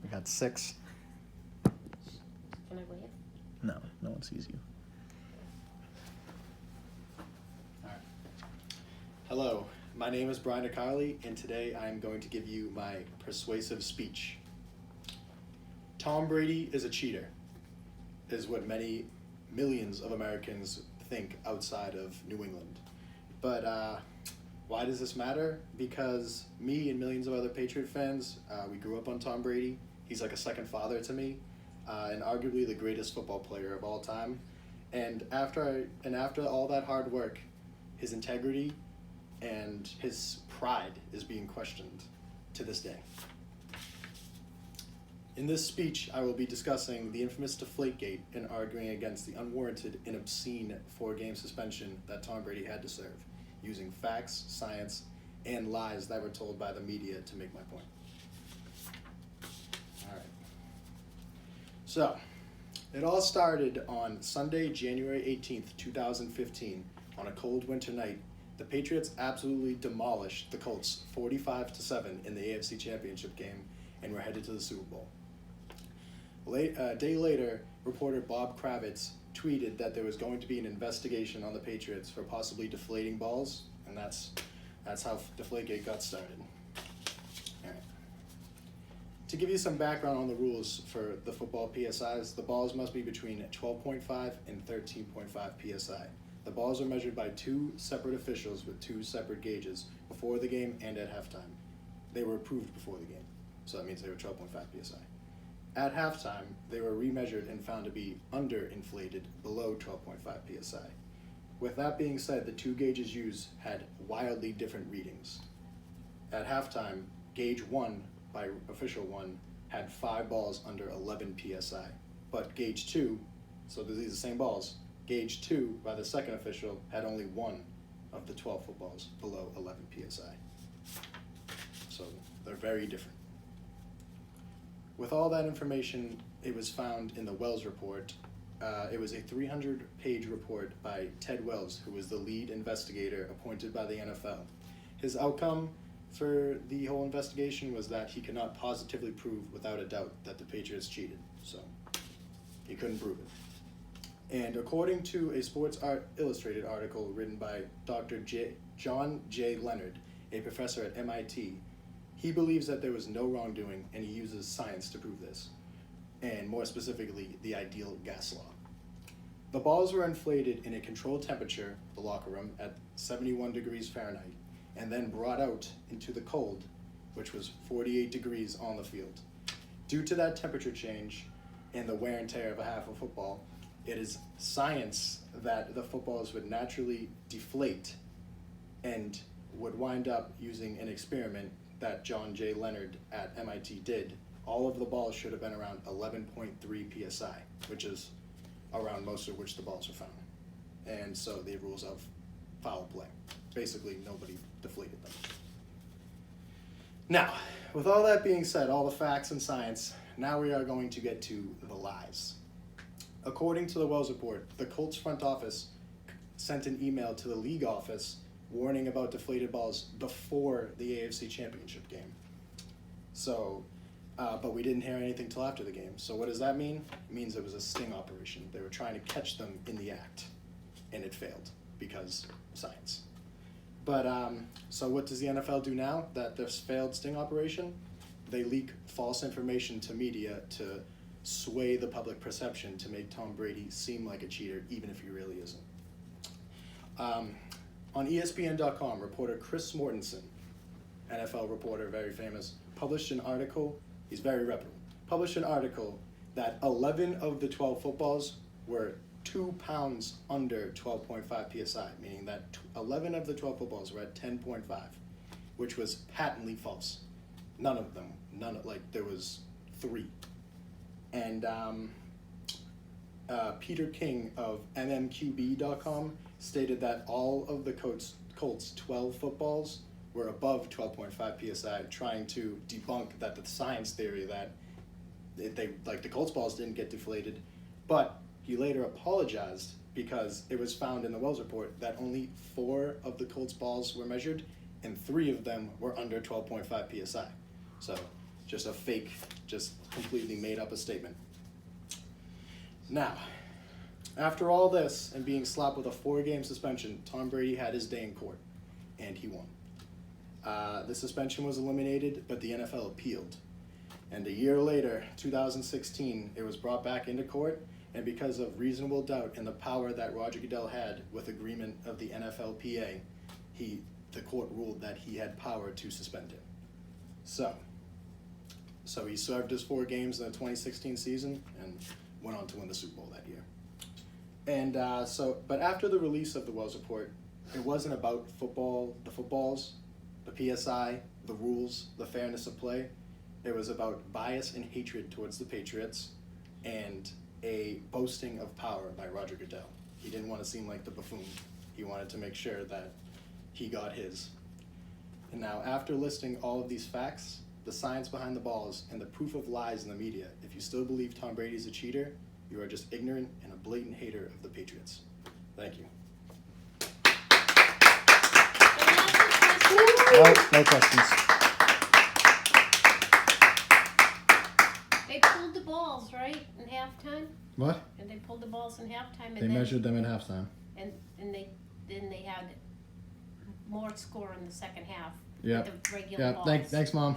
We got 6. Can I wave? No one sees you. All right. Hello, my name is Brian Accarli, and today I'm going to give you my persuasive speech. Tom Brady is a cheater, is what many millions of Americans think outside of New England. But why does this matter? Because me and millions of other Patriot fans, we grew up on Tom Brady. He's like a second father to me, and arguably the greatest football player of all time. And after all that hard work, his integrity and his pride is being questioned to this day. In this speech, I will be discussing the infamous Deflategate and arguing against the unwarranted and obscene 4-game suspension that Tom Brady had to serve, using facts, science, and lies that were told by the media to make my point. All right. So, it all started on Sunday, January 18th, 2015, on a cold winter night. The Patriots absolutely demolished the Colts 45-7 in the AFC Championship game and were headed to the Super Bowl. A day later, reporter Bob Kravitz tweeted that there was going to be an investigation on the Patriots for possibly deflating balls, and that's how Deflategate got started. All right. To give you some background on the rules for the football PSIs, the balls must be between 12.5 and 13.5 PSI. The balls are measured by 2 separate officials with 2 separate gauges before the game and at halftime. They were approved before the game, so that means they were 12.5 PSI. At halftime, they were remeasured and found to be underinflated, below 12.5 PSI. With that being said, the 2 gauges used had wildly different readings. At halftime, gauge 1 by official 1 had 5 balls under 11 PSI, but gauge 2, so these are the same balls, gauge 2 by the second official had only 1 of the 12 footballs below 11 PSI. So they're very different. With all that information, it was found in the Wells report. It was a 300-page report by Ted Wells, who was the lead investigator appointed by the NFL. His outcome for the whole investigation was that he could not positively prove without a doubt that the Patriots cheated, so he couldn't prove it. And according to a Sports Illustrated article written by Dr. John J. Leonard, a professor at MIT, he believes that there was no wrongdoing, and he uses science to prove this, and more specifically, the ideal gas law. The balls were inflated in a controlled temperature, the locker room, at 71 degrees Fahrenheit, and then brought out into the cold, which was 48 degrees on the field. Due to that temperature change and the wear and tear of a half of football, it is science that the footballs would naturally deflate and would wind up using an experiment that John J. Leonard at MIT did. All of the balls should have been around 11.3 PSI, which is around most of which the balls are found. And so the rules of foul play. Basically, nobody deflated them. Now, with all that being said, all the facts and science, now we are going to get to the lies. According to the Wells report, the Colts front office sent an email to the league office warning about deflated balls before the AFC Championship game. So, but we didn't hear anything till after the game. So what does that mean? It means it was a sting operation. They were trying to catch them in the act, and it failed because science. But so what does the NFL do now that there's failed sting operation? They leak false information to media to sway the public perception to make Tom Brady seem like a cheater, even if he really isn't. On ESPN.com, reporter Chris Mortensen, NFL reporter, very famous, published an article, he's very reputable, published an article that 11 of the 12 footballs were 2 pounds under 12.5 PSI, meaning that 11 of the 12 footballs were at 10.5, which was patently false. There was 3. And Peter King of MMQB.com stated that all of the Colts' 12 footballs were above 12.5 PSI, trying to debunk that the science theory that the Colts balls didn't get deflated. But he later apologized because it was found in the Wells report that only 4 of the Colts balls were measured and 3 of them were under 12.5 PSI. So just a fake, just completely made up a statement. Now, after all this and being slapped with a 4-game suspension, Tom Brady had his day in court, and he won. The suspension was eliminated, but the NFL appealed. And a year later, 2016, it was brought back into court, and because of reasonable doubt in the power that Roger Goodell had with agreement of the NFLPA, the court ruled that he had power to suspend him. So he served his 4 games in the 2016 season and went on to win the Super Bowl that year. And but after the release of the Wells Report, it wasn't about football, the footballs, the PSI, the rules, the fairness of play. It was about bias and hatred towards the Patriots and a boasting of power by Roger Goodell. He didn't want to seem like the buffoon. He wanted to make sure that he got his. And now, after listing all of these facts, the science behind the balls, and the proof of lies in the media, if you still believe Tom Brady is a cheater, you are just ignorant and a blatant hater of the Patriots. Thank you. No questions. They pulled the balls, right, in halftime? What? And they pulled the balls in halftime, They and measured them at halftime. and they had more score in the second half. Yeah. With the regular Yeah. balls. Thanks, Mom.